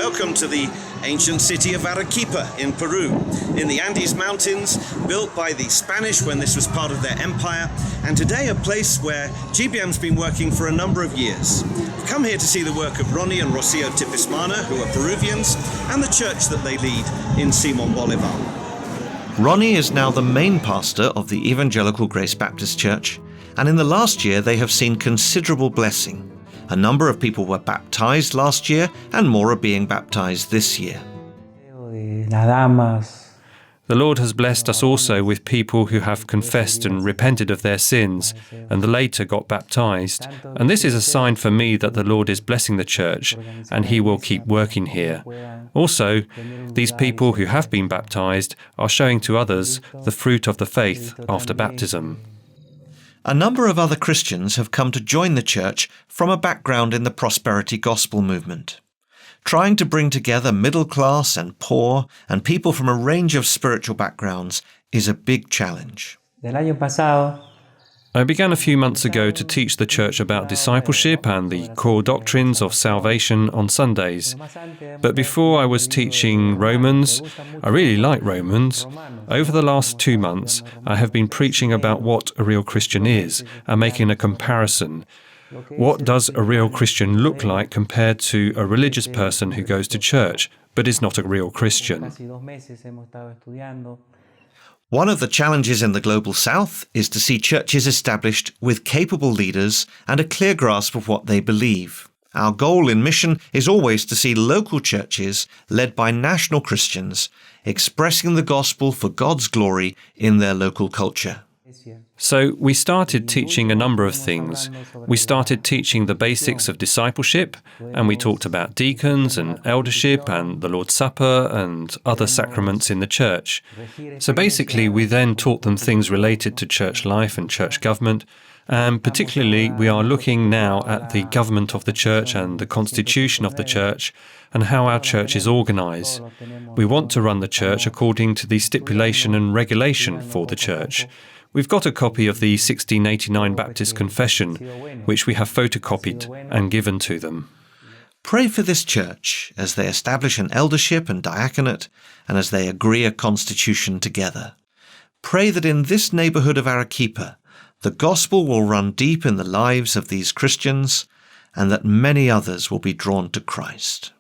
Welcome to the ancient city of Arequipa in Peru, in the Andes Mountains, built by the Spanish when this was part of their empire, and today a place where GBM's been working for a number of years. We've come here to see the work of Ronnie and Rocio Tipismana, who are Peruvians, and the church that they lead in Simon Bolivar. Ronnie is now the main pastor of the Evangelical Grace Baptist Church, and in the last year they have seen considerable blessing. A number of people were baptized last year, and more are being baptized this year. The Lord has blessed us also with people who have confessed and repented of their sins, and later got baptized. And this is a sign for me that the Lord is blessing the church, and He will keep working here. Also, these people who have been baptized are showing to others the fruit of the faith after baptism. A number of other Christians have come to join the church from a background in the prosperity gospel movement. Trying to bring together middle class and poor and people from a range of spiritual backgrounds is a big challenge. I began a few months ago to teach the church about discipleship and the core doctrines of salvation on Sundays. But before I was teaching Romans, I really like Romans. Over the last 2 months, I have been preaching about what a real Christian is and making a comparison. What does a real Christian look like compared to a religious person who goes to church but is not a real Christian? One of the challenges in the Global South is to see churches established with capable leaders and a clear grasp of what they believe. Our goal in mission is always to see local churches led by national Christians expressing the gospel for God's glory in their local culture. So we started teaching a number of things. We started teaching the basics of discipleship, and we talked about deacons and eldership and the Lord's Supper and other sacraments in the church. So basically we then taught them things related to church life and church government, and particularly we are looking now at the government of the church and the constitution of the church and how our church is organised. We want to run the church according to the stipulation and regulation for the church. We've got a copy of the 1689 Baptist Confession, which we have photocopied and given to them. Pray for this church as they establish an eldership and diaconate and as they agree a constitution together. Pray that in this neighbourhood of Arequipa, the gospel will run deep in the lives of these Christians and that many others will be drawn to Christ.